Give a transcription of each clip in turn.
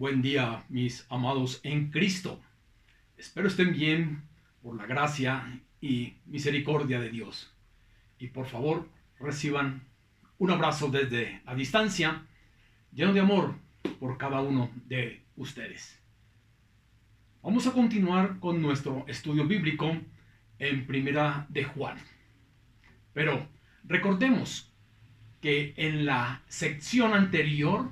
Buen día, mis amados en Cristo. Espero estén bien por la gracia y misericordia de Dios. Y por favor, reciban un abrazo desde la distancia, lleno de amor por cada uno de ustedes. Vamos a continuar con nuestro estudio bíblico en Primera de Juan. Pero recordemos que en la sección anterior,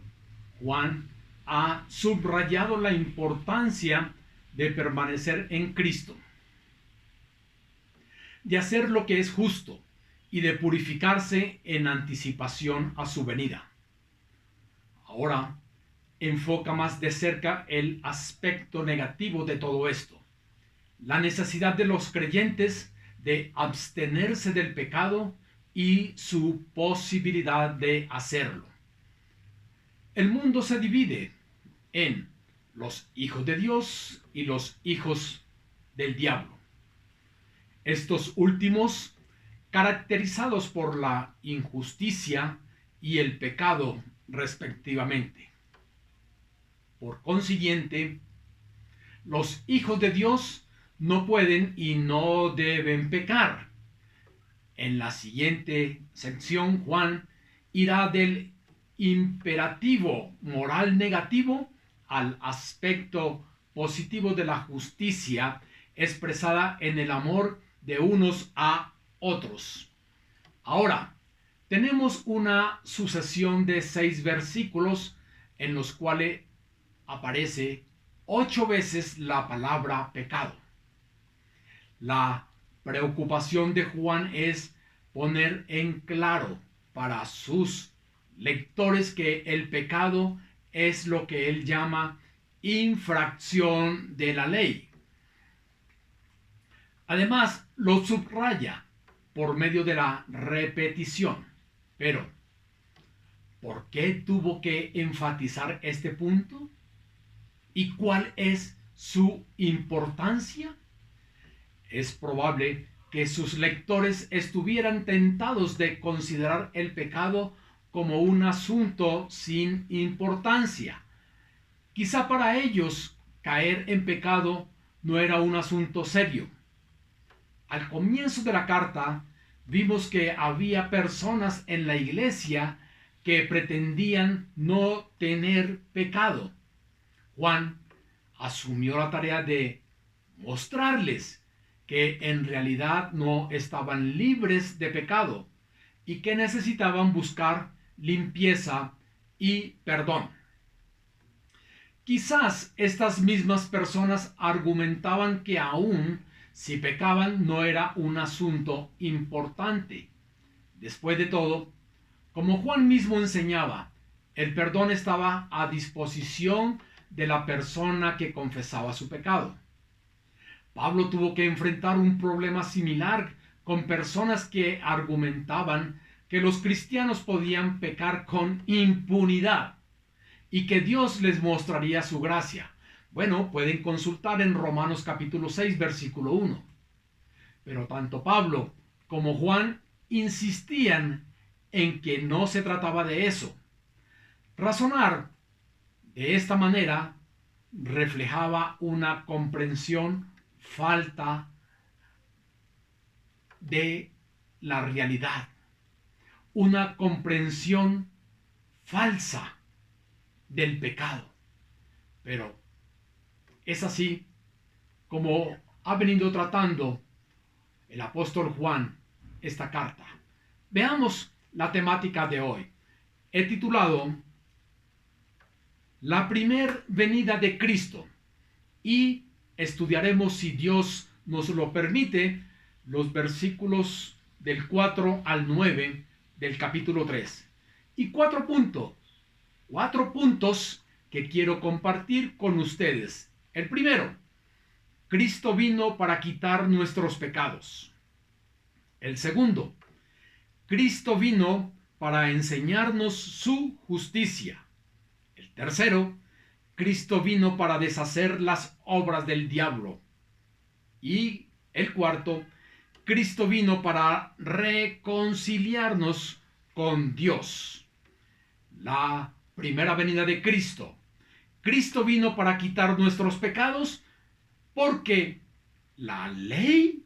Juan ha subrayado la importancia de permanecer en Cristo, de hacer lo que es justo y de purificarse en anticipación a su venida. Ahora enfoca más de cerca el aspecto negativo de todo esto, la necesidad de los creyentes de abstenerse del pecado y su posibilidad de hacerlo. El mundo se divide en los hijos de Dios y los hijos del diablo. Estos últimos, caracterizados por la injusticia y el pecado respectivamente. Por consiguiente, los hijos de Dios no pueden y no deben pecar. En la siguiente sección, Juan irá del imperativo moral negativo al aspecto positivo de la justicia expresada en el amor de unos a otros. Ahora, tenemos una sucesión de 6 versículos en los cuales aparece 8 veces la palabra pecado. La preocupación de Juan es poner en claro para sus lectores que el pecado es lo que él llama infracción de la ley. Además, lo subraya por medio de la repetición. Pero, ¿por qué tuvo que enfatizar este punto? ¿Y cuál es su importancia? Es probable que sus lectores estuvieran tentados de considerar el pecado como un asunto sin importancia. Quizá para ellos caer en pecado no era un asunto serio. Al comienzo de la carta vimos que había personas en la iglesia que pretendían no tener pecado. Juan asumió la tarea de mostrarles que en realidad no estaban libres de pecado y que necesitaban buscar limpieza y perdón. Quizás estas mismas personas argumentaban que aún si pecaban no era un asunto importante. Después de todo, como Juan mismo enseñaba, el perdón estaba a disposición de la persona que confesaba su pecado. Pablo tuvo que enfrentar un problema similar con personas que argumentaban que los cristianos podían pecar con impunidad y que Dios les mostraría su gracia. Bueno, pueden consultar en Romanos capítulo 6, versículo 1. Pero tanto Pablo como Juan insistían en que no se trataba de eso. Razonar de esta manera reflejaba una comprensión falta de la realidad, una comprensión falsa del pecado. Pero es así como ha venido tratando el apóstol Juan esta carta. Veamos la temática de hoy. He titulado La primer venida de Cristo y estudiaremos, si Dios nos lo permite, los versículos del 4 al 9 del capítulo 3. Y cuatro puntos que quiero compartir con ustedes. El primero, Cristo vino para quitar nuestros pecados. El segundo, Cristo vino para enseñarnos su justicia. El tercero, Cristo vino para deshacer las obras del diablo. Y el cuarto, Cristo vino para reconciliarnos con Dios. La primera venida de Cristo Cristo vino para quitar nuestros pecados porque la ley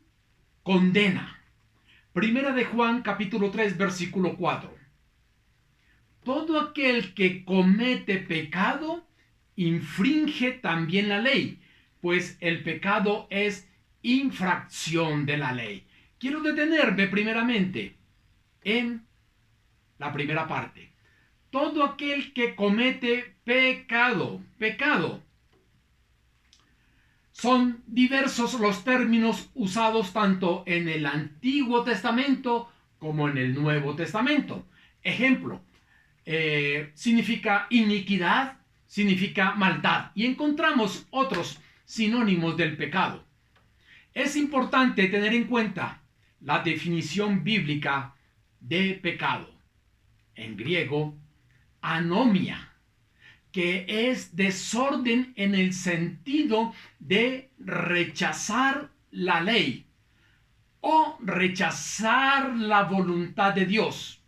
condena. Primera de Juan capítulo 3 versículo 4. Todo aquel que comete pecado infringe también la ley, pues el pecado es infracción de la ley. Quiero detenerme primeramente en la primera parte. Todo aquel que comete pecado. Son diversos los términos usados tanto en el Antiguo Testamento como en el Nuevo Testamento. Ejemplo, significa iniquidad, significa maldad, y encontramos otros sinónimos del pecado. Es importante tener en cuenta la definición bíblica de pecado. En griego, anomia, que es desorden en el sentido de rechazar la ley o rechazar la voluntad de Dios.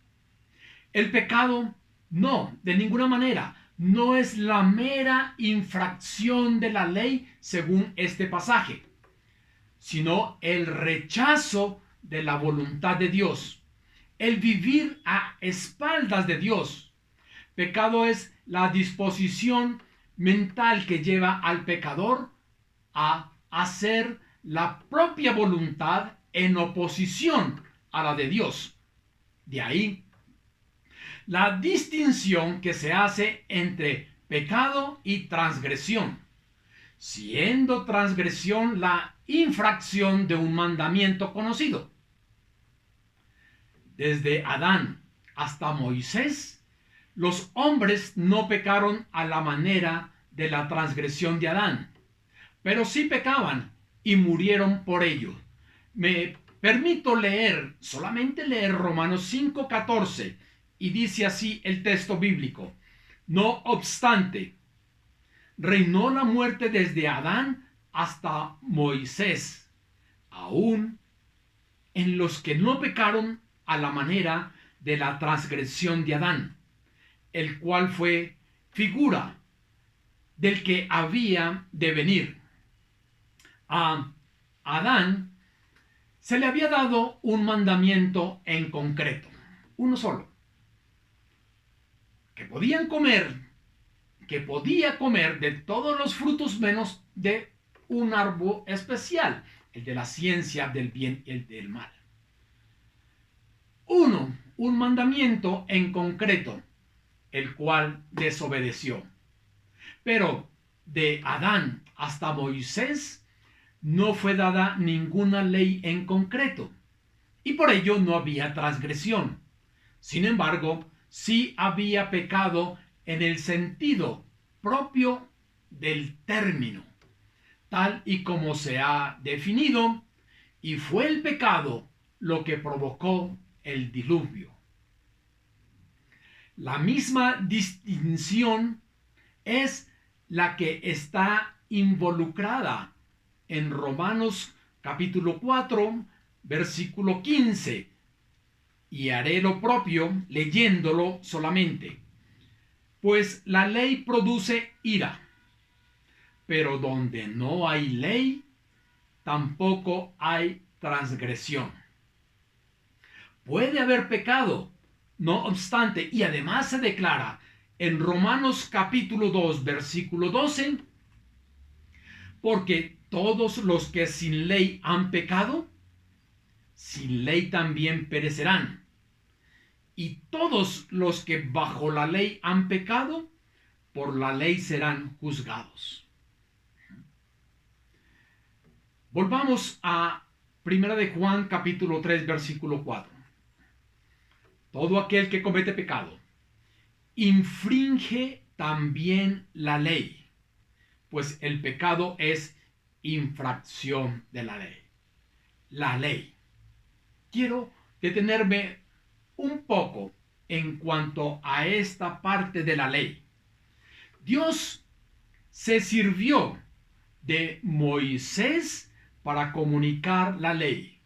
El pecado no, de ninguna manera, no es la mera infracción de la ley según este pasaje, sino el rechazo de la voluntad de Dios, el vivir a espaldas de Dios. Pecado es la disposición mental que lleva al pecador a hacer la propia voluntad en oposición a la de Dios. De ahí la distinción que se hace entre pecado y transgresión, siendo transgresión la infracción de un mandamiento conocido. Desde Adán hasta Moisés, los hombres no pecaron a la manera de la transgresión de Adán, pero sí pecaban y murieron por ello. Me permito solamente leer Romanos 5:14, y dice así el texto bíblico: no obstante, reinó la muerte desde Adán hasta Moisés, aún en los que no pecaron a la manera de la transgresión de Adán, el cual fue figura del que había de venir. A Adán se le había dado un mandamiento en concreto, uno solo, que podía comer de todos los frutos menos de un árbol especial, el de la ciencia del bien y el del mal. Un mandamiento en concreto, el cual desobedeció. Pero de Adán hasta Moisés no fue dada ninguna ley en concreto, y por ello no había transgresión. Sin embargo, sí había pecado en el sentido propio del término, tal y como se ha definido, y fue el pecado lo que provocó el diluvio. La misma distinción es la que está involucrada en Romanos capítulo 4, versículo 15, y haré lo propio leyéndolo solamente. Pues la ley produce ira, pero donde no hay ley, tampoco hay transgresión. Puede haber pecado, no obstante, y además se declara en Romanos capítulo 2, versículo 12, porque todos los que sin ley han pecado, sin ley también perecerán. Y todos los que bajo la ley han pecado, por la ley serán juzgados. Volvamos a 1 de Juan capítulo 3, versículo 4. Todo aquel que comete pecado infringe también la ley, pues el pecado es infracción de la ley. La ley. Quiero detenerme un poco en cuanto a esta parte de la ley. Dios se sirvió de Moisés para comunicar la ley.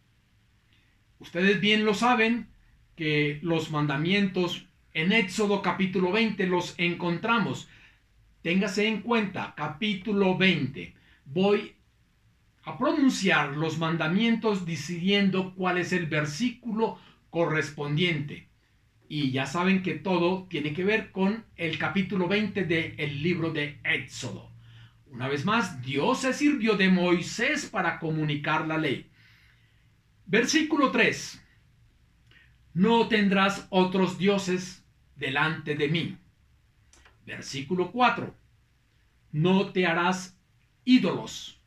Ustedes bien lo saben que los mandamientos en Éxodo capítulo 20 los encontramos. téngase en cuenta, capítulo 20. Voy a pronunciar los mandamientos diciendo cuál es el versículo correspondiente. Y ya saben que todo tiene que ver con el capítulo 20 del libro de Éxodo. Una vez más, Dios se sirvió de Moisés para comunicar la ley. Versículo 3. No tendrás otros dioses delante de mí. Versículo 4. No te harás ídolos.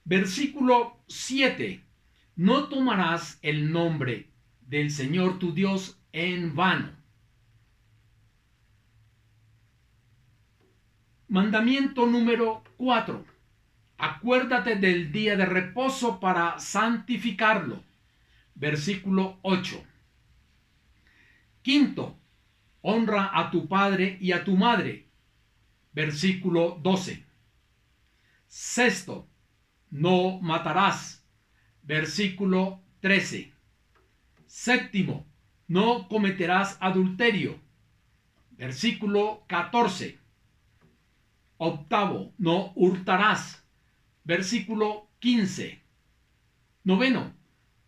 Versículo 7. No tomarás el nombre del Señor tu Dios en vano. Mandamiento número 4. Acuérdate del día de reposo para santificarlo. Versículo 8. Quinto, honra a tu padre y a tu madre. Versículo 12. Sexto, no matarás. Versículo 13. Séptimo, no cometerás adulterio. Versículo 14. Octavo, no hurtarás. Versículo 15. Noveno,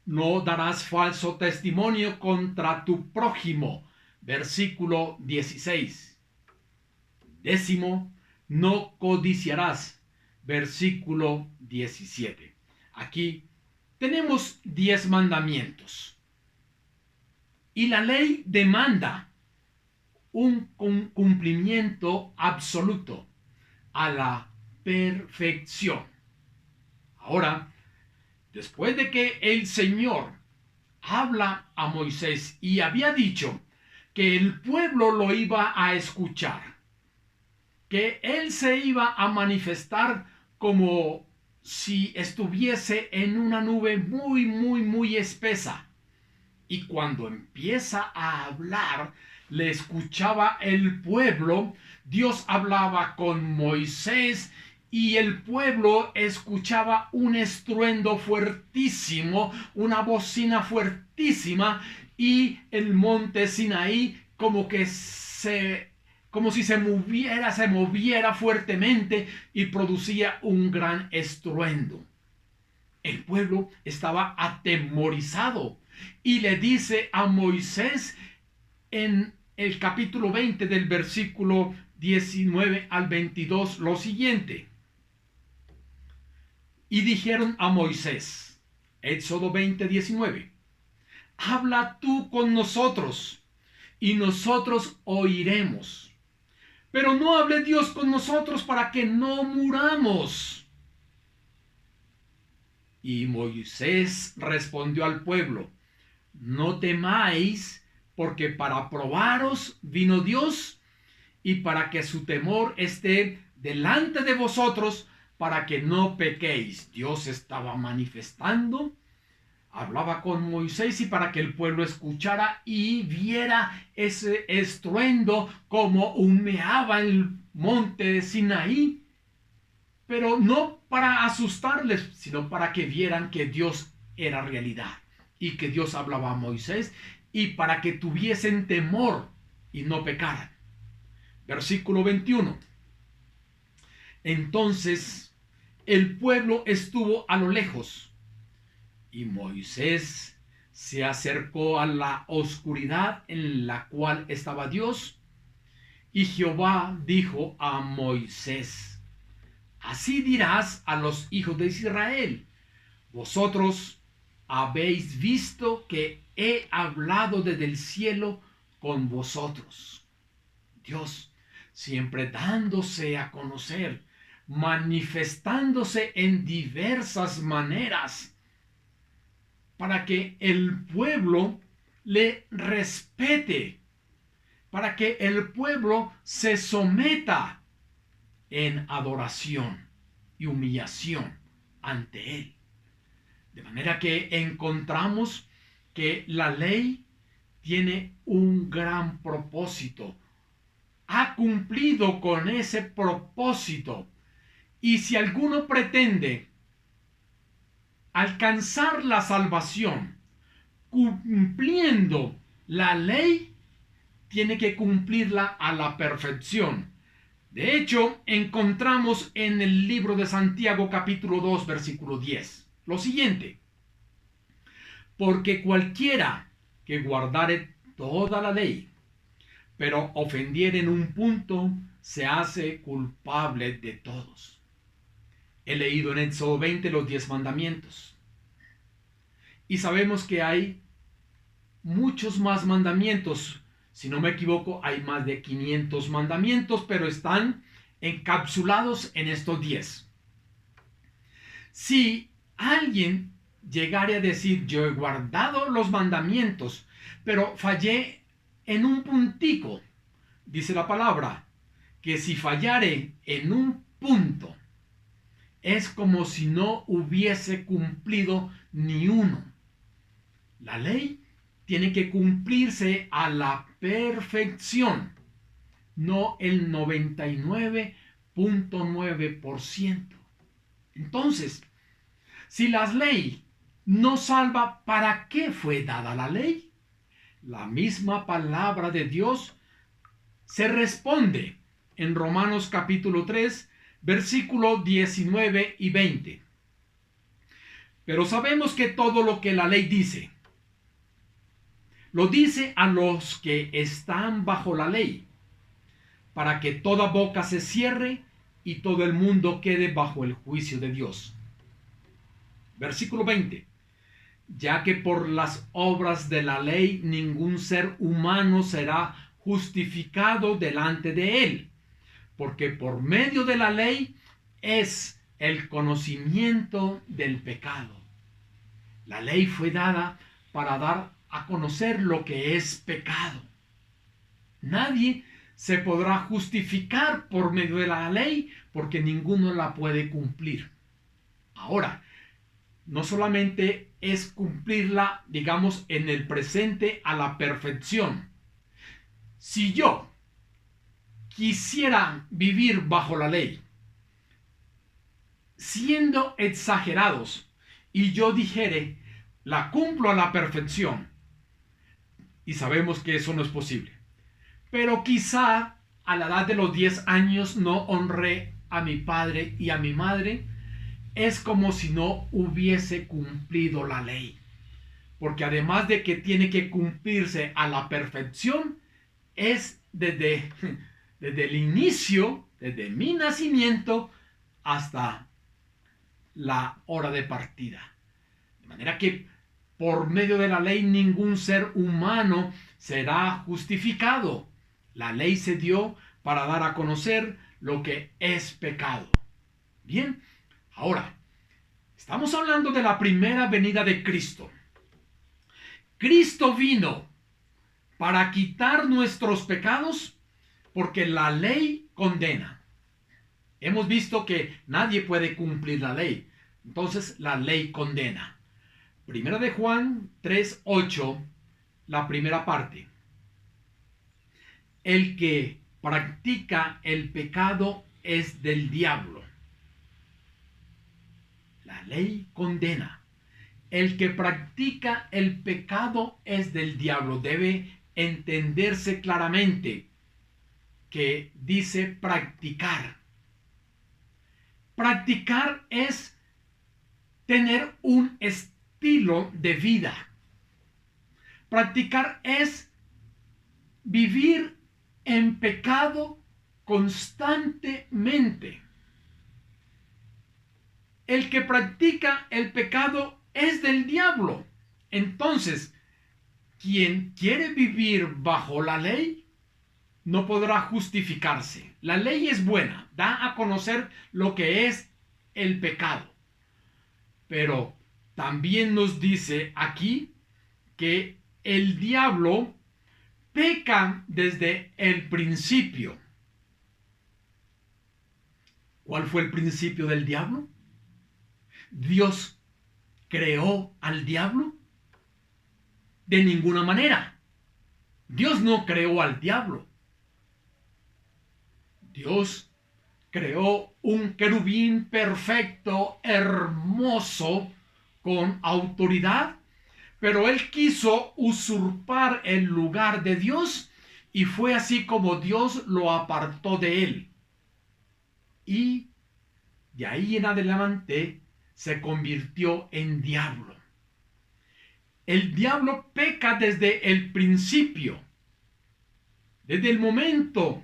no darás falso testimonio contra tu prójimo. Versículo 16. Décimo, no codiciarás. Versículo 17. Aquí tenemos 10 mandamientos. Y la ley demanda un cumplimiento absoluto a la perfección. Ahora, después de que el Señor habla a Moisés y había dicho que el pueblo lo iba a escuchar, que él se iba a manifestar como si estuviese en una nube muy, muy, muy espesa. Y cuando empieza a hablar, le escuchaba el pueblo. Dios hablaba con Moisés y el pueblo escuchaba un estruendo fuertísimo, una bocina fuertísima, y el monte Sinaí como si se moviera fuertemente y producía un gran estruendo. El pueblo estaba atemorizado y le dice a Moisés en el capítulo 20 del versículo 19 al 22 lo siguiente. Y dijeron a Moisés, Éxodo 20, 19, habla tú con nosotros y nosotros oiremos. Pero no hable Dios con nosotros para que no muramos. Y Moisés respondió al pueblo, no temáis, porque para probaros vino Dios y para que su temor esté delante de vosotros, para que no pequéis. Dios estaba manifestando, hablaba con Moisés y para que el pueblo escuchara y viera ese estruendo como humeaba el monte de Sinaí, pero no para asustarles, sino para que vieran que Dios era realidad y que Dios hablaba a Moisés y para que tuviesen temor y no pecaran. Versículo 21. Entonces el pueblo estuvo a lo lejos y Moisés se acercó a la oscuridad en la cual estaba Dios, y Jehová dijo a Moisés, así dirás a los hijos de Israel, vosotros habéis visto que he hablado desde el cielo con vosotros. Dios siempre dándose a conocer, manifestándose en diversas maneras, para que el pueblo le respete, para que el pueblo se someta en adoración y humillación ante él. De manera que encontramos que la ley tiene un gran propósito. Ha cumplido con ese propósito. Y si alguno pretende alcanzar la salvación cumpliendo la ley, tiene que cumplirla a la perfección. De hecho, encontramos en el libro de Santiago capítulo 2 versículo 10 lo siguiente: porque cualquiera que guardare toda la ley, pero ofendiere en un punto, se hace culpable de todos. He leído en Éxodo 20 los 10 mandamientos. Y sabemos que hay muchos más mandamientos. Si no me equivoco, hay más de 500 mandamientos, pero están encapsulados en estos 10. Si alguien llegare a decir, yo he guardado los mandamientos, pero fallé en un puntico, dice la palabra, que si fallare en un punto, es como si no hubiese cumplido ni uno. La ley tiene que cumplirse a la perfección, no el 99.9%. Entonces, si la ley no salva, ¿para qué fue dada la ley? La misma palabra de Dios se responde en Romanos capítulo 3, versículo 19 y 20. Pero sabemos que todo lo que la ley dice, lo dice a los que están bajo la ley, para que toda boca se cierre y todo el mundo quede bajo el juicio de Dios. Versículo 20. Ya que por las obras de la ley ningún ser humano será justificado delante de él, porque por medio de la ley es el conocimiento del pecado. La ley fue dada para dar a conocer lo que es pecado. Nadie se podrá justificar por medio de la ley porque ninguno la puede cumplir. Ahora, no solamente es cumplirla, digamos, en el presente a la perfección. Si yo quisiera vivir bajo la ley, siendo exagerados, y yo dijere, la cumplo a la perfección, y sabemos que eso no es posible, pero quizá a la edad de los 10 años no honré a mi padre y a mi madre, es como si no hubiese cumplido la ley, porque además de que tiene que cumplirse a la perfección, es desde el inicio, desde mi nacimiento hasta la hora de partida. De manera que por medio de la ley ningún ser humano será justificado. La ley se dio para dar a conocer lo que es pecado. Bien, ahora, estamos hablando de la primera venida de Cristo. Cristo vino para quitar nuestros pecados porque la ley condena. Hemos visto que nadie puede cumplir la ley. Entonces la ley condena. Primera de Juan 3:8, la primera parte. El que practica el pecado es del diablo. La ley condena. El que practica el pecado es del diablo. Debe entenderse claramente que dice practicar. Practicar es tener un estilo de vida. Practicar es vivir en pecado constantemente. El que practica el pecado es del diablo. Entonces, quien quiere vivir bajo la ley no podrá justificarse. La ley es buena, da a conocer lo que es el pecado. Pero también nos dice aquí que el diablo peca desde el principio. ¿Cuál fue el principio del diablo? ¿Dios creó al diablo? De ninguna manera. Dios no creó al diablo. Dios creó un querubín perfecto, hermoso, con autoridad, pero él quiso usurpar el lugar de Dios y fue así como Dios lo apartó de él. y de ahí en adelante se convirtió en diablo. El diablo peca desde el principio, desde el momento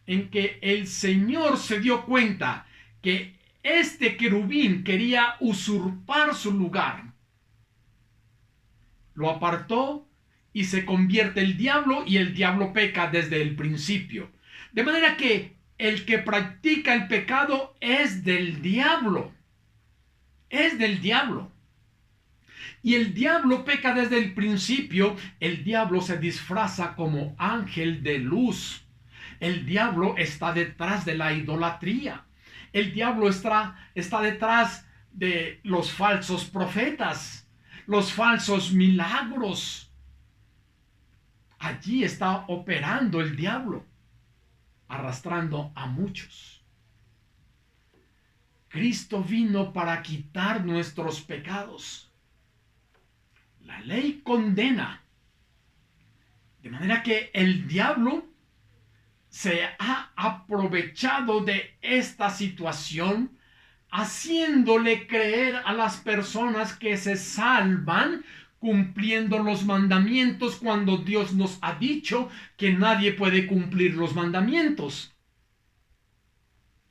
en que el Señor se dio cuenta que este querubín quería usurpar su lugar. Lo apartó y se convierte el diablo, y el diablo peca desde el principio. De manera que el que practica el pecado es del diablo. Es del diablo. Y el diablo peca desde el principio. El diablo se disfraza como ángel de luz. El diablo está detrás de la idolatría. El diablo está detrás de los falsos profetas, los falsos milagros. Allí está operando el diablo, arrastrando a muchos. Cristo vino para quitar nuestros pecados. La ley condena. De manera que el diablo se ha aprovechado de esta situación, haciéndole creer a las personas que se salvan cumpliendo los mandamientos, cuando Dios nos ha dicho que nadie puede cumplir los mandamientos.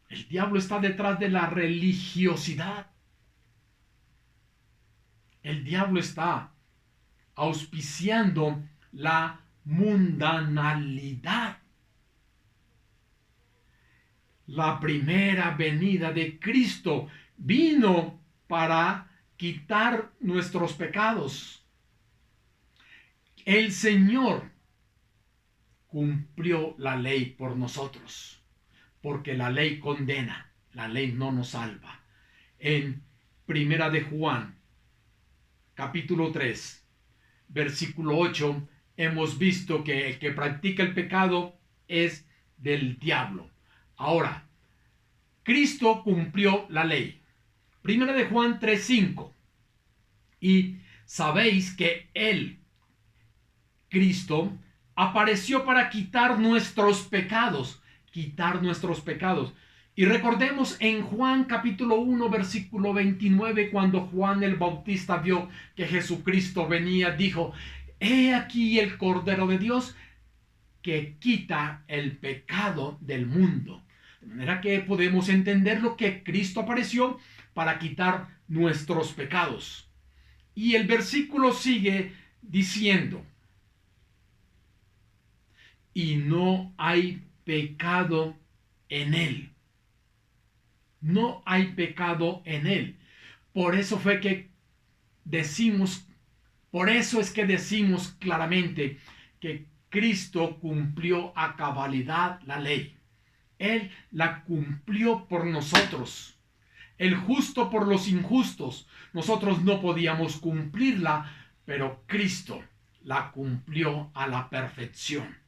El diablo está detrás de la religiosidad. El diablo está auspiciando la mundanalidad. La primera venida de Cristo vino para quitar nuestros pecados. El Señor cumplió la ley por nosotros, porque la ley condena, la ley no nos salva. En Primera de Juan, capítulo 3, versículo 8, hemos visto que el que practica el pecado es del diablo. Ahora, Cristo cumplió la ley. Primera de Juan 3:5. Y sabéis que Él, Cristo, apareció para quitar nuestros pecados. Quitar nuestros pecados. Y recordemos en Juan capítulo 1, versículo 29, cuando Juan el Bautista vio que Jesucristo venía, dijo: he aquí el Cordero de Dios que quita el pecado del mundo. De manera que podemos entender lo que Cristo apareció para quitar nuestros pecados. Y el versículo sigue diciendo: y no hay pecado en él. No hay pecado en él. Por eso es que decimos claramente que Cristo cumplió a cabalidad la ley. Él la cumplió por nosotros. El justo por los injustos. Nosotros no podíamos cumplirla, pero Cristo la cumplió a la perfección,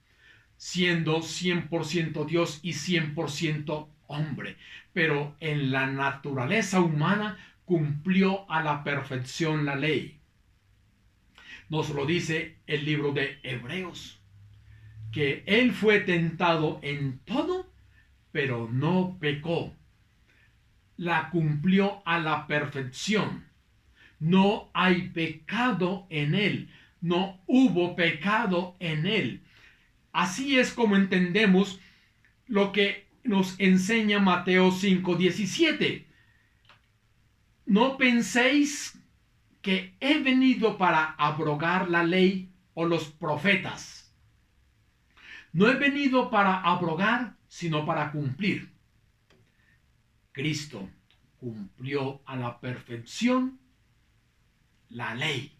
siendo 100% Dios y 100% hombre. Pero en la naturaleza humana cumplió a la perfección la ley. Nos lo dice el libro de Hebreos, que Él fue tentado en todo, pero no pecó. La cumplió a la perfección. No hay pecado en Él. No hubo pecado en Él. Así es como entendemos lo que nos enseña Mateo 5:17. No penséis que he venido para abrogar la ley o los profetas. No he venido para abrogar, sino para cumplir. Cristo cumplió a la perfección la ley.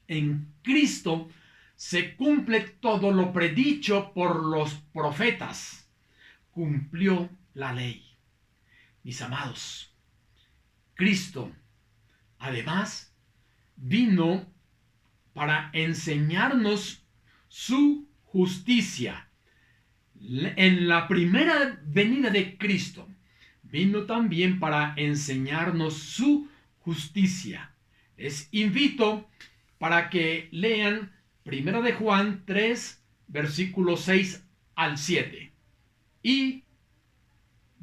En Cristo se cumple todo lo predicho por los profetas. Cumplió la ley. Mis amados, Cristo, además, vino para enseñarnos su justicia. En la primera venida de Cristo, vino también para enseñarnos su justicia. Les invito para que lean Primera de Juan 3, versículos 6 al 7. Y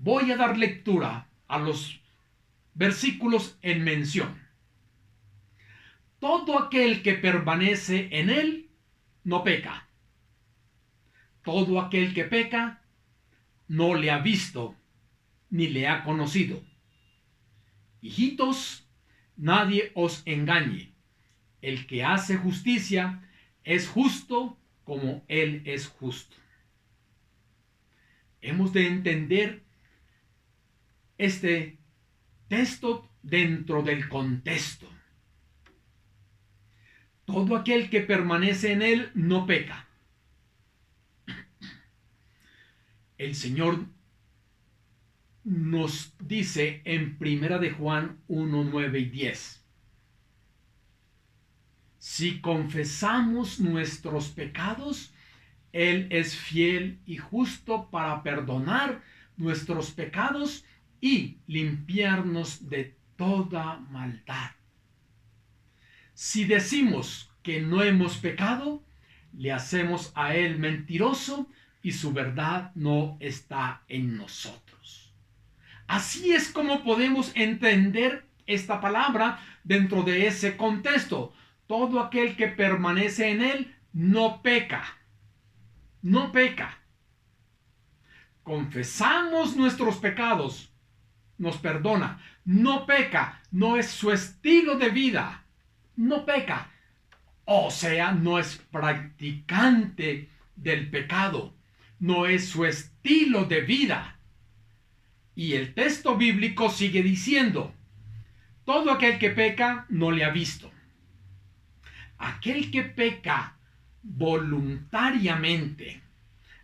Voy a dar lectura a los versículos en mención. Todo aquel que permanece en él no peca. Todo aquel que peca no le ha visto ni le ha conocido. Hijitos, nadie os engañe. El que hace justicia es justo como él es justo. Hemos de entender este texto dentro del contexto. Todo aquel que permanece en él no peca. El Señor nos dice en 1 de Juan 1, 9 y 10. Si confesamos nuestros pecados, Él es fiel y justo para perdonar nuestros pecados y limpiarnos de toda maldad. Si decimos que no hemos pecado, le hacemos a Él mentiroso y su verdad no está en nosotros. Así es como podemos entender esta palabra dentro de ese contexto. Todo aquel que permanece en él no peca. No peca. Confesamos nuestros pecados, nos perdona. No peca. No es su estilo de vida. No peca. O sea, no es practicante del pecado. No es su estilo de vida. Y el texto bíblico sigue diciendo, todo aquel que peca no le ha visto. Aquel que peca voluntariamente,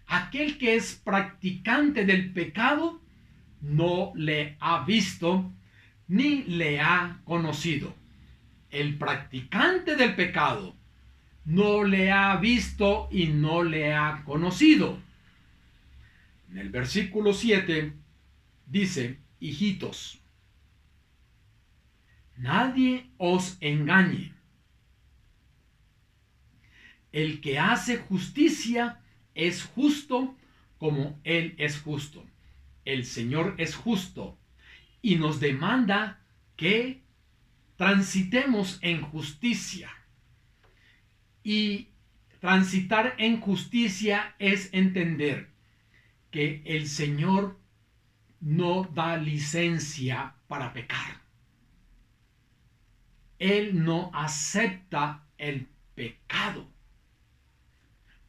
aquel que es practicante del pecado, no le ha visto ni le ha conocido. El practicante del pecado no le ha visto y no le ha conocido. En el versículo 7 dice, hijitos, nadie os engañe. El que hace justicia es justo como Él es justo. El Señor es justo y nos demanda que transitemos en justicia. Y transitar en justicia es entender que el Señor no da licencia para pecar. Él no acepta el pecado.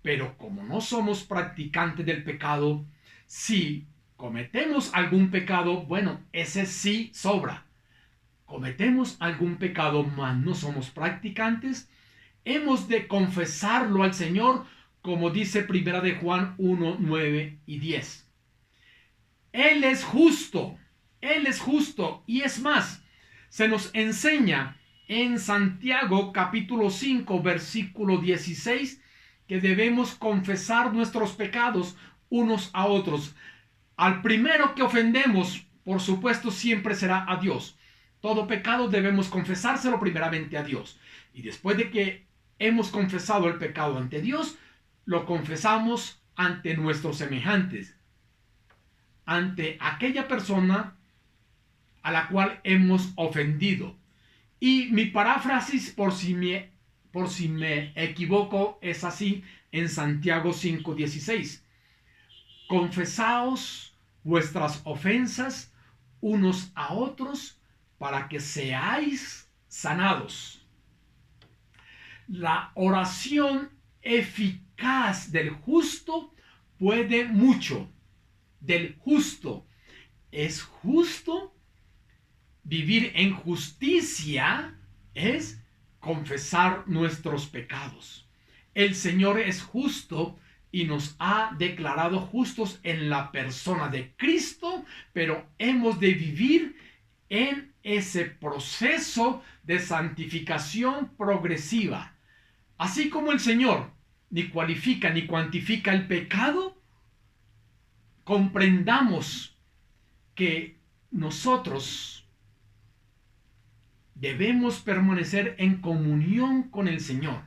Pero como no somos practicantes del pecado, si cometemos algún pecado, bueno, ese sí sobra. Cometemos algún pecado, mas no somos practicantes, hemos de confesarlo al Señor, como dice 1 de Juan 1, 9 y 10. Él es justo, y es más, se nos enseña en Santiago capítulo 5, versículo 16, que debemos confesar nuestros pecados unos a otros. Al primero que ofendemos, por supuesto, siempre será a Dios. Todo pecado debemos confesárselo primeramente a Dios. Y después de que hemos confesado el pecado ante Dios, lo confesamos ante nuestros semejantes, ante aquella persona a la cual hemos ofendido. Y mi paráfrasis, por si me equivoco, es así en Santiago 5:16. Confesaos vuestras ofensas unos a otros para que seáis sanados. La oración eficaz del justo puede mucho. Del justo. Es justo. Vivir en justicia es confesar nuestros pecados. El Señor es justo y nos ha declarado justos en la persona de Cristo, pero hemos de vivir en ese proceso de santificación progresiva. Así como el Señor ni cualifica ni cuantifica el pecado, comprendamos que nosotros debemos permanecer en comunión con el Señor.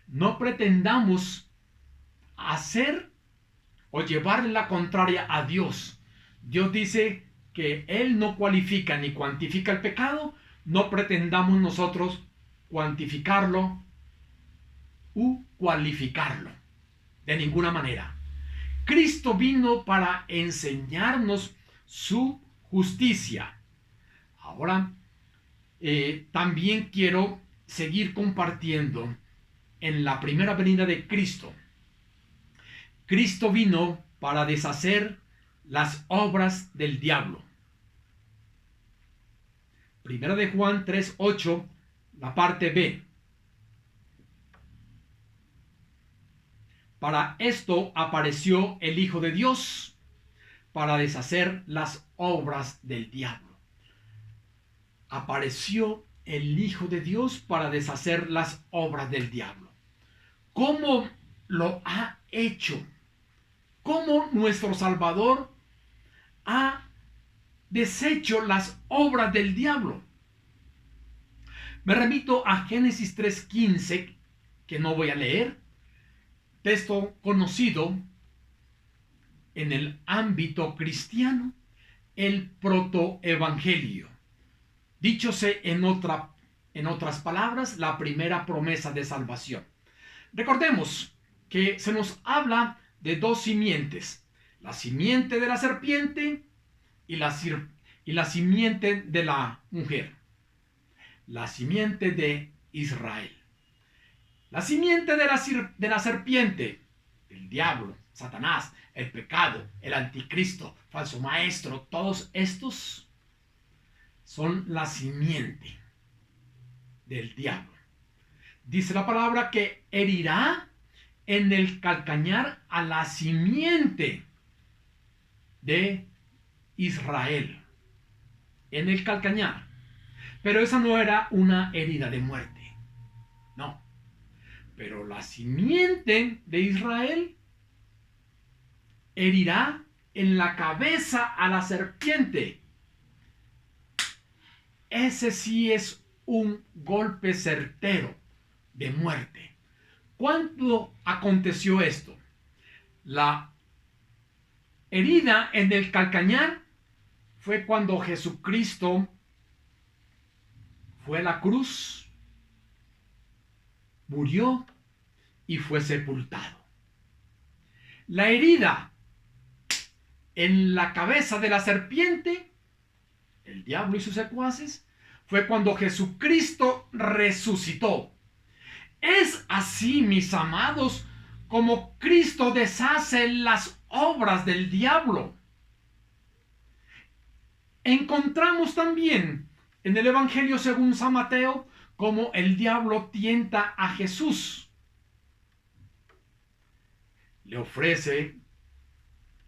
No pretendamos hacer o llevarle la contraria a Dios. Dios dice que Él no cualifica ni cuantifica el pecado. No pretendamos nosotros cuantificarlo u cualificarlo de ninguna manera. Cristo vino para enseñarnos su justicia. Ahora, también quiero seguir compartiendo en la primera venida de Cristo. Cristo vino para deshacer las obras del diablo. Primera de Juan 3:8, la parte B. Para esto apareció el Hijo de Dios, para deshacer las obras del diablo. Apareció el Hijo de Dios para deshacer las obras del diablo. ¿Cómo lo ha hecho? ¿Cómo nuestro Salvador ha deshecho las obras del diablo? Me remito a Génesis 3:15, que no voy a leer, texto conocido en el ámbito cristiano, el protoevangelio. Díchose en otras palabras, la primera promesa de salvación. Recordemos que se nos habla de dos simientes, la simiente de la serpiente y la simiente de la mujer, la simiente de Israel. La simiente de la serpiente, el diablo, Satanás, el pecado, el anticristo, falso maestro, todos estos son la simiente del diablo. Dice la palabra que herirá en el calcañar a la simiente de Israel. En el calcañar. Pero esa no era una herida de muerte. No. Pero la simiente de Israel herirá en la cabeza a la serpiente. Ese sí es un golpe certero de muerte. ¿Cuándo aconteció esto? La herida en el calcañar fue cuando Jesucristo fue a la cruz, murió y fue sepultado. La herida en la cabeza de la serpiente, el diablo y sus secuaces, fue cuando Jesucristo resucitó. Es así, mis amados, como Cristo deshace las obras del diablo. Encontramos también en el Evangelio según San Mateo cómo el diablo tienta a Jesús. Le ofrece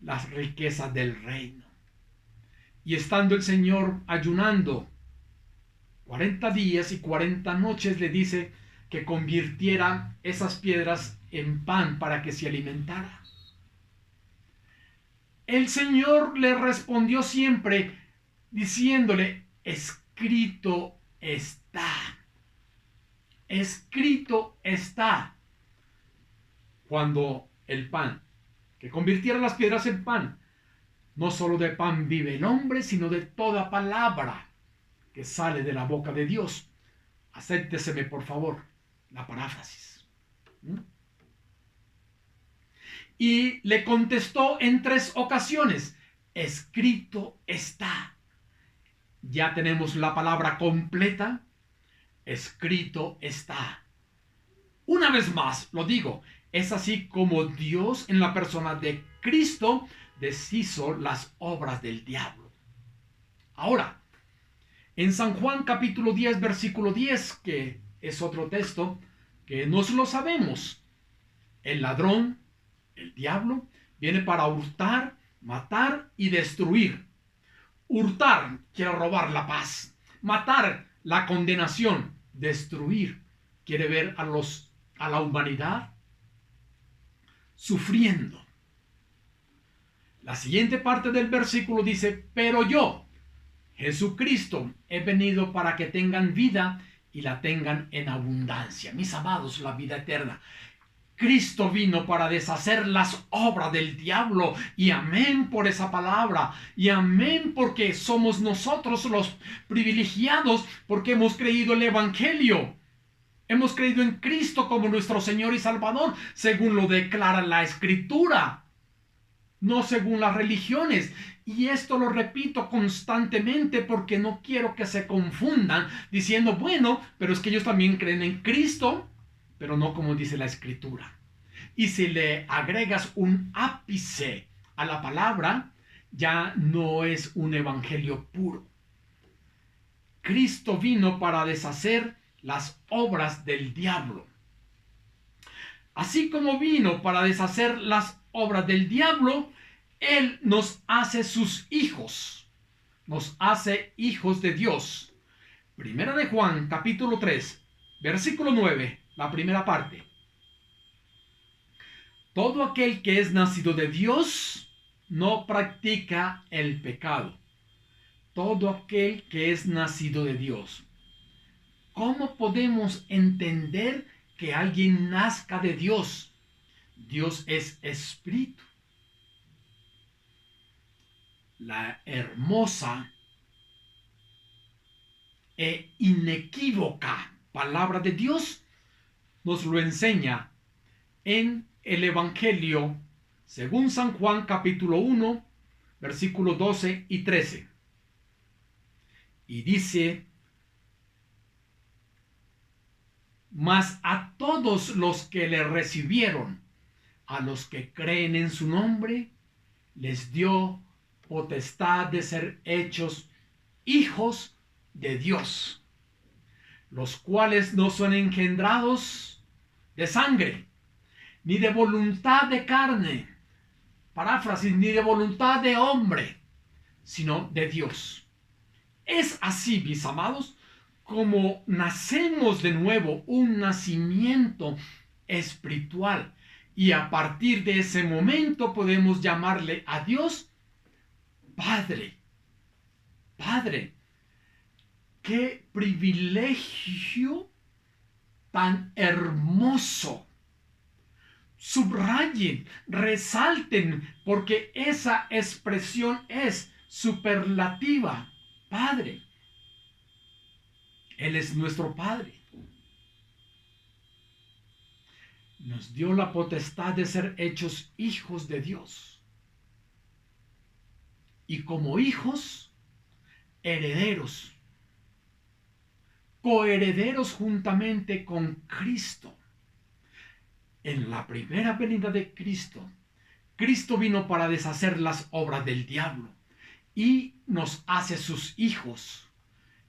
las riquezas del reino. Y estando el Señor ayunando 40 días y 40 noches, le dice que convirtiera esas piedras en pan para que se alimentara. El Señor le respondió siempre diciéndole: escrito está. Escrito está. Cuando el pan, que convirtiera las piedras en pan, no solo de pan vive el hombre, sino de toda palabra que sale de la boca de Dios. Acépteseme, por favor, la paráfrasis. Y le contestó en 3 ocasiones: escrito está. Ya tenemos la palabra completa. Escrito está. Una vez más, lo digo, es así como Dios en la persona de Cristo deshizo las obras del diablo. Ahora, en San Juan capítulo 10, versículo 10, que es otro texto que nos lo sabemos, el ladrón, el diablo, viene para hurtar, matar y destruir. Hurtar quiere robar la paz, matar la condenación, destruir quiere ver a la humanidad sufriendo. La siguiente parte del versículo dice: pero yo, Jesucristo, he venido para que tengan vida y la tengan en abundancia. Mis amados, la vida eterna. Cristo vino para deshacer las obras del diablo. Y amén por esa palabra. Y amén porque somos nosotros los privilegiados porque hemos creído el Evangelio. Hemos creído en Cristo como nuestro Señor y Salvador, según lo declara la Escritura, no según las religiones. Y esto lo repito constantemente porque no quiero que se confundan diciendo, bueno, pero es que ellos también creen en Cristo, pero no como dice la Escritura. Y si le agregas un ápice a la palabra, ya no es un evangelio puro. Cristo vino para deshacer las obras del diablo. Así como vino para deshacer las obras del diablo, Él nos hace sus hijos. Nos hace hijos de Dios. Primera de Juan, capítulo 3, versículo 9, la primera parte. Todo aquel que es nacido de Dios no practica el pecado. Todo aquel que es nacido de Dios. ¿Cómo podemos entender que alguien nazca de Dios? Dios es espíritu. La hermosa e inequívoca palabra de Dios nos lo enseña en el Evangelio según San Juan capítulo 1, versículos 12 y 13. Y dice: mas a todos los que le recibieron, a los que creen en su nombre, les dio potestad de ser hechos hijos de Dios, los cuales no son engendrados de sangre, ni de voluntad de carne, paráfrasis, ni de voluntad de hombre, sino de Dios. Es así, mis amados, como nacemos de nuevo, un nacimiento espiritual. Y a partir de ese momento podemos llamarle a Dios Padre. Padre. Qué privilegio tan hermoso. Subrayen, resalten, porque esa expresión es superlativa. Padre. Él es nuestro Padre. Nos dio la potestad de ser hechos hijos de Dios. Y como hijos, herederos. Coherederos juntamente con Cristo. En la primera venida de Cristo, Cristo vino para deshacer las obras del diablo y nos hace sus hijos.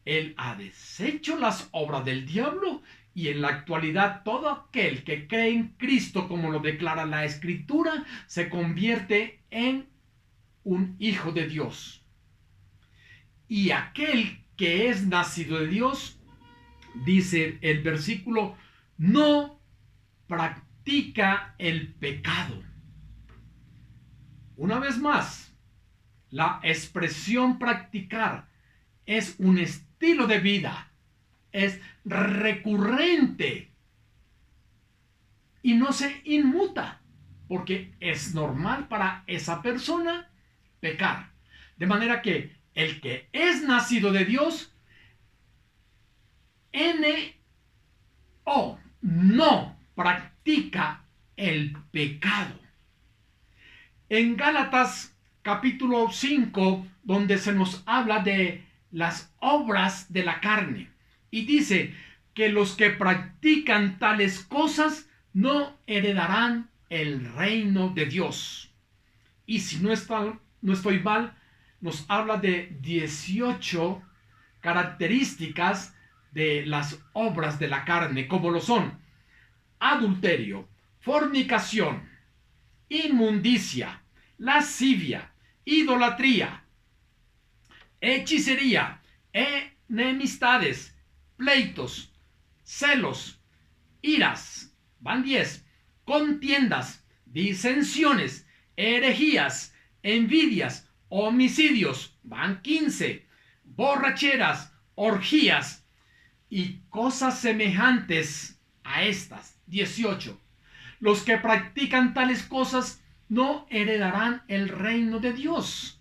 Él ha deshecho las obras del diablo y en la actualidad todo aquel que cree en Cristo, como lo declara la Escritura, se convierte en un hijo de Dios. Y aquel que es nacido de Dios, dice el versículo, no practica el pecado. Una vez más, la expresión practicar es un estilo de vida, es recurrente y no se inmuta, porque es normal para esa persona pecar. De manera que el que es nacido de Dios, no practica el pecado. En Gálatas capítulo 5, donde se nos habla de las obras de la carne, y dice que los que practican tales cosas no heredarán el reino de Dios. Y si no estoy mal, nos habla de 18 características de las obras de la carne, como lo son adulterio, fornicación, inmundicia, lascivia, idolatría, hechicería, enemistades, pleitos, celos, iras, van 10, contiendas, disensiones, herejías, envidias, homicidios, van 15, borracheras, orgías y cosas semejantes a estas, 18, Los que practican tales cosas no heredarán el reino de Dios.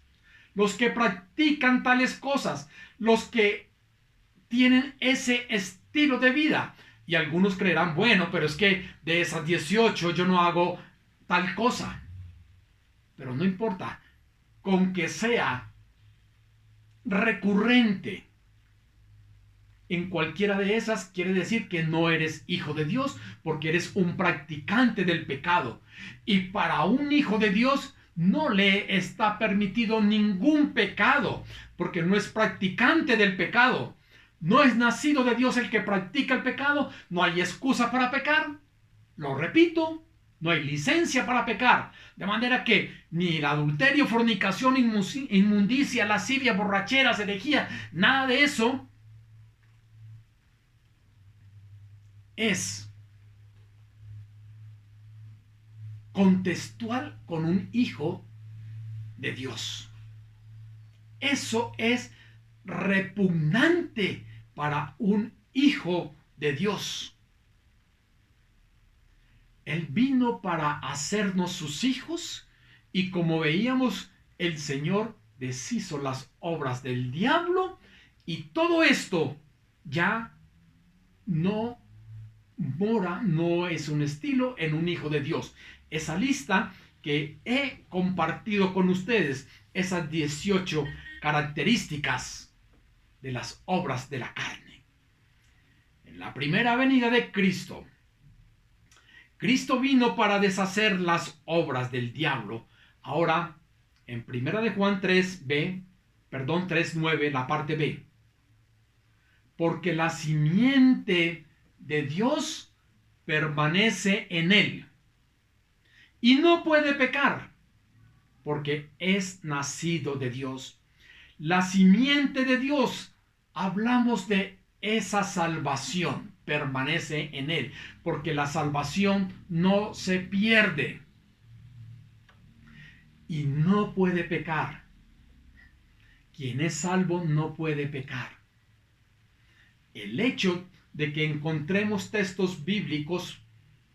Los que practican tales cosas, los que tienen ese estilo de vida. Y algunos creerán, bueno, pero es que de esas 18 yo no hago tal cosa. Pero no importa, con que sea recurrente en cualquiera de esas, quiere decir que no eres hijo de Dios, porque eres un practicante del pecado. Y para un hijo de Dios no le está permitido ningún pecado, porque no es practicante del pecado. No es nacido de Dios el que practica el pecado. No hay excusa para pecar. Lo repito, no hay licencia para pecar. De manera que ni el adulterio, fornicación, inmundicia, lascivia, borracheras, herejía, nada de eso es contextual con un hijo de Dios. Eso es repugnante para un hijo de Dios. Él vino para hacernos sus hijos y como veíamos, el Señor deshizo las obras del diablo y todo esto ya no mora, no es un estilo en un hijo de Dios. Esa lista que he compartido con ustedes, esas 18 características de las obras de la carne. En la primera venida de Cristo, Cristo vino para deshacer las obras del diablo. Ahora, en primera de Juan 3:9, la parte B. Porque la simiente de Dios permanece en él y no puede pecar porque es nacido de Dios. La simiente de Dios, hablamos de esa salvación, permanece en él, porque la salvación no se pierde y no puede pecar. Quien es salvo no puede pecar. El hecho de que encontremos textos bíblicos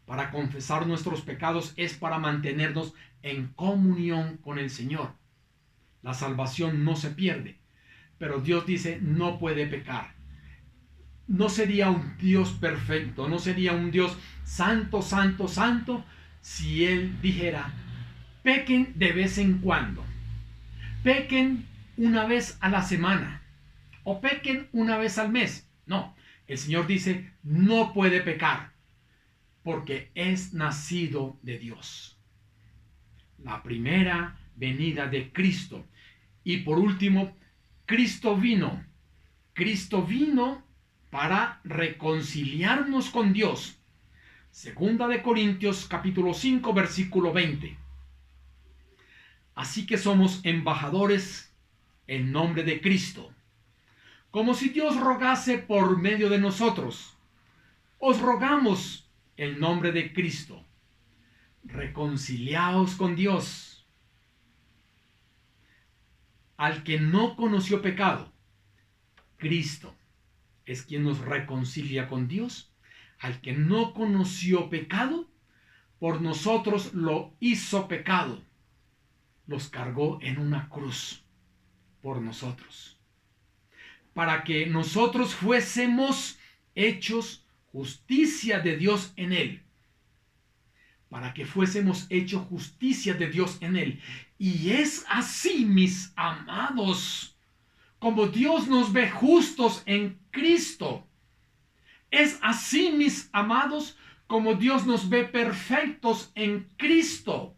para confesar nuestros pecados es para mantenernos en comunión con el Señor. La salvación no se pierde, pero Dios dice no puede pecar. No sería un Dios perfecto, no sería un Dios santo, santo, santo, si Él dijera, pequen de vez en cuando, pequen una vez a la semana, o pequen una vez al mes. No, el Señor dice, no puede pecar, porque es nacido de Dios. La primera venida de Cristo. Y por último, Cristo vino para reconciliarnos con Dios. Segunda de Corintios capítulo 5 versículo 20. Así que somos embajadores en nombre de Cristo, como si Dios rogase por medio de nosotros. Os rogamos en nombre de Cristo, reconciliaos con Dios. Al que no conoció pecado, Cristo es quien nos reconcilia con Dios. Al que no conoció pecado, por nosotros lo hizo pecado. Los cargó en una cruz por nosotros, para que nosotros fuésemos hechos justicia de Dios en él. Para que fuésemos hechos justicia de Dios en él. Y es así, mis amados, como Dios nos ve justos en Cristo. Es así, mis amados, como Dios nos ve perfectos en Cristo.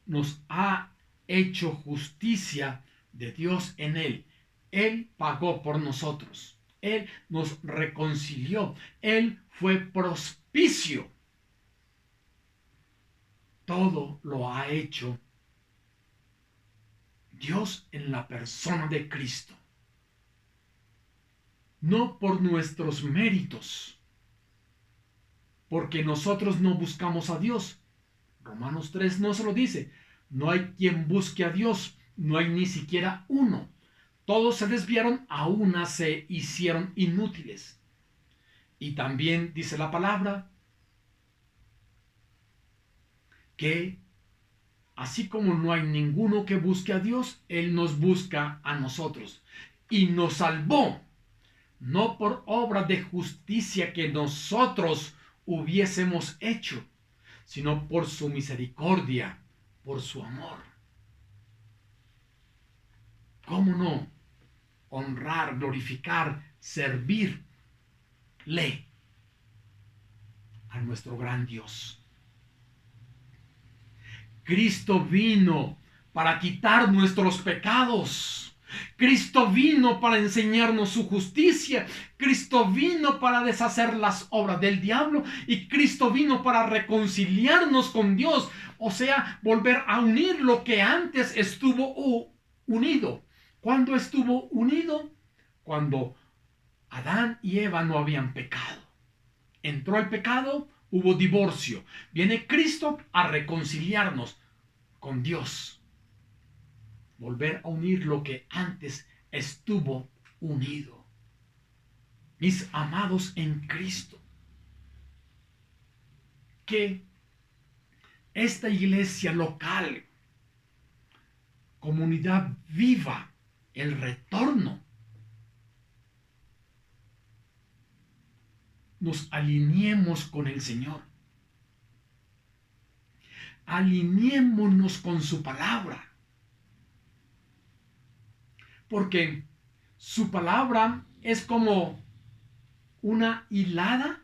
Nos ha hecho justicia de Dios en él. Él pagó por nosotros. Él nos reconcilió. Él fue propicio. Todo lo ha hecho Dios en la persona de Cristo. No por nuestros méritos, porque nosotros no buscamos a Dios. Romanos 3 no se lo dice. No hay quien busque a Dios, no hay ni siquiera uno. Todos se desviaron, a una se hicieron inútiles. Y también dice la palabra que así como no hay ninguno que busque a Dios, Él nos busca a nosotros. Y nos salvó, no por obra de justicia que nosotros hubiésemos hecho, sino por su misericordia, por su amor. ¿Cómo no honrar, glorificar, servirle a nuestro gran Dios? Cristo vino para quitar nuestros pecados. Cristo vino para enseñarnos su justicia. Cristo vino para deshacer las obras del diablo. Y Cristo vino para reconciliarnos con Dios. O sea, volver a unir lo que antes estuvo unido. ¿Cuándo estuvo unido? Cuando Adán y Eva no habían pecado. Entró el pecado, hubo divorcio. Viene Cristo a reconciliarnos con Dios. Volver a unir lo que antes estuvo unido. Mis amados en Cristo, que esta iglesia local, Comunidad Viva, el Retorno, nos alineemos con el Señor. Alineémonos con su palabra. Porque su palabra es como una hilada,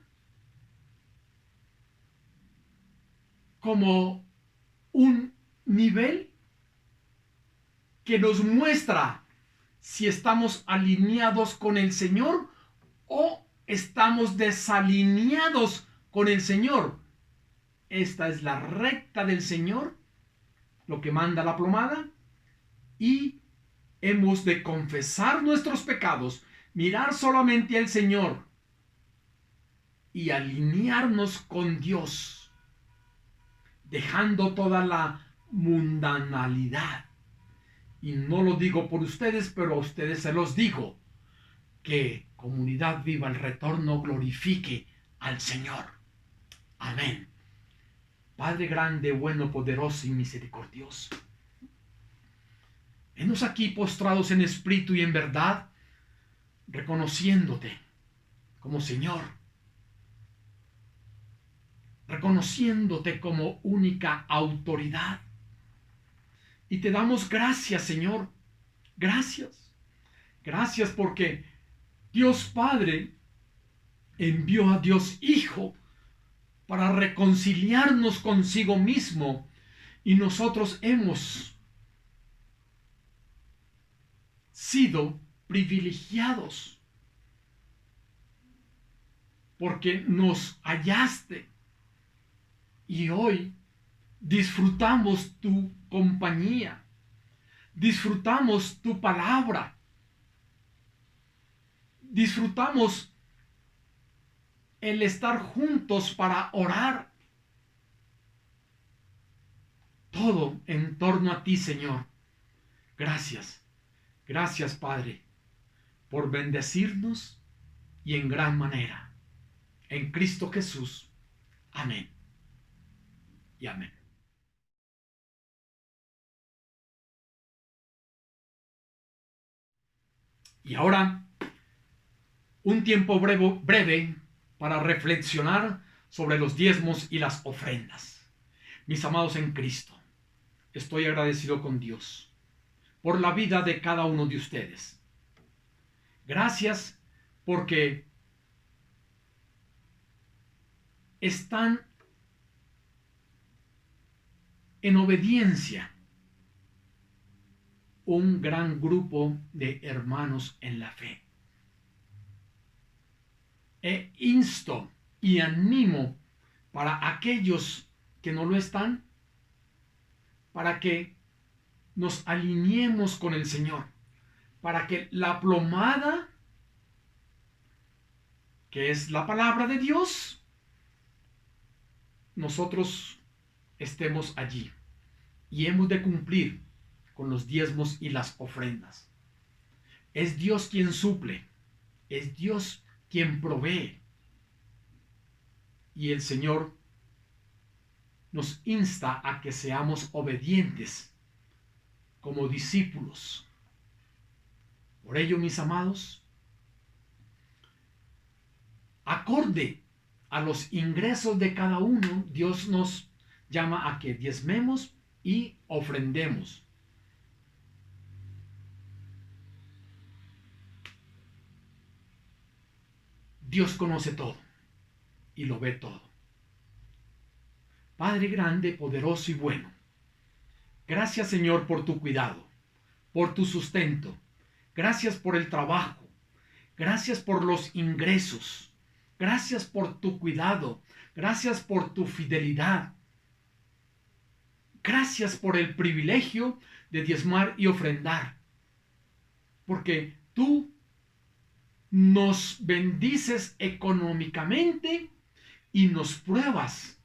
como un nivel que nos muestra si estamos alineados con el Señor o estamos desalineados con el Señor. Esta es la recta del Señor, lo que manda la plomada, y hemos de confesar nuestros pecados, mirar solamente al Señor y alinearnos con Dios, dejando toda la mundanalidad. Y no lo digo por ustedes, pero a ustedes se los digo, que Comunidad Viva, el Retorno, glorifique al Señor. Amén. Padre grande, bueno, poderoso y misericordioso, venos aquí postrados en espíritu y en verdad, reconociéndote como Señor, reconociéndote como única autoridad. Y te damos gracias, Señor. Gracias. Gracias porque Dios Padre envió a Dios Hijo para reconciliarnos consigo mismo, y nosotros hemos sido privilegiados porque nos hallaste y hoy disfrutamos tu compañía, disfrutamos tu palabra, disfrutamos el estar juntos para orar. Todo en torno a ti, Señor. Gracias. Gracias, Padre, por bendecirnos y en gran manera. En Cristo Jesús. Amén. Y amén. Y ahora, un tiempo breve para reflexionar sobre los diezmos y las ofrendas. Mis amados en Cristo, estoy agradecido con Dios por la vida de cada uno de ustedes. Gracias porque están en obediencia un gran grupo de hermanos en la fe. E insto y animo para aquellos que no lo están, para que nos alineemos con el Señor, para que la plomada, que es la palabra de Dios, nosotros estemos allí y hemos de cumplir con los diezmos y las ofrendas. Es Dios quien suple, es Dios quien provee. y el Señor nos insta a que seamos obedientes como discípulos. Por ello, mis amados, acorde a los ingresos de cada uno, Dios nos llama a que diezmemos y ofrendemos. Dios conoce todo y lo ve todo. Padre grande, poderoso y bueno, gracias, Señor, por tu cuidado, por tu sustento. Gracias por el trabajo. Gracias por los ingresos. Gracias por tu cuidado. Gracias por tu fidelidad. Gracias por el privilegio de diezmar y ofrendar. Porque tú nos bendices económicamente y nos pruebas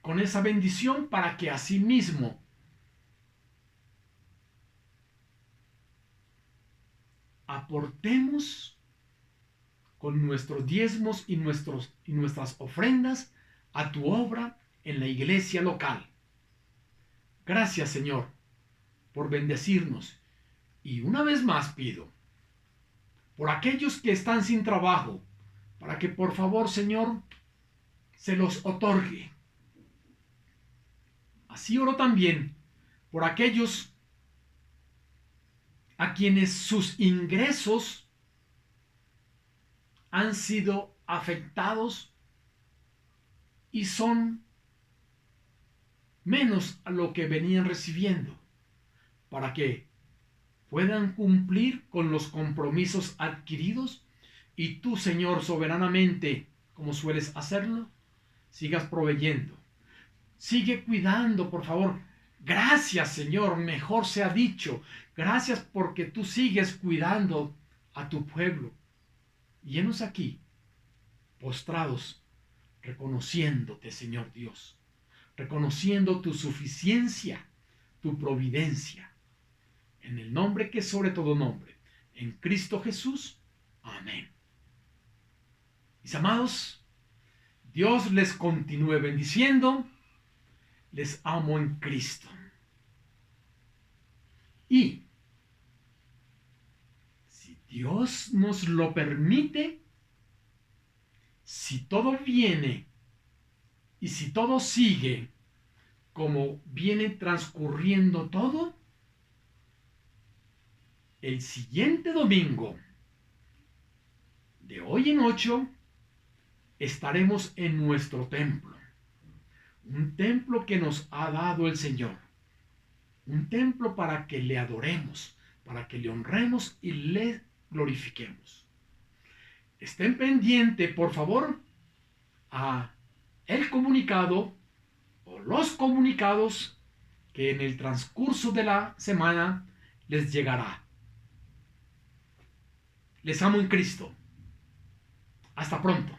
con esa bendición para que asimismo aportemos con nuestros diezmos y nuestras ofrendas a tu obra en la iglesia local. Gracias, Señor, por bendecirnos. Y una vez más pido por aquellos que están sin trabajo, para que por favor, Señor, se los otorgue. Así oro también por aquellos a quienes sus ingresos han sido afectados y son menos a lo que venían recibiendo, para que puedan cumplir con los compromisos adquiridos y tú, Señor, soberanamente, como sueles hacerlo, sigas proveyendo. Sigue cuidando, por favor. Gracias, Señor, mejor se ha dicho. Gracias porque tú sigues cuidando a tu pueblo. Y henos aquí, postrados, reconociéndote, Señor Dios, reconociendo tu suficiencia, tu providencia. En el nombre que es sobre todo nombre, en Cristo Jesús. Amén. Mis amados, Dios les continúe bendiciendo. Les amo en Cristo. Y si Dios nos lo permite, si todo viene y si todo sigue como viene transcurriendo todo, el siguiente domingo, de hoy en 8, estaremos en nuestro templo. Un templo que nos ha dado el Señor. Un templo para que le adoremos, para que le honremos y le glorifiquemos. Estén pendientes, por favor, a el comunicado o los comunicados que en el transcurso de la semana les llegará. Les amo en Cristo. Hasta pronto.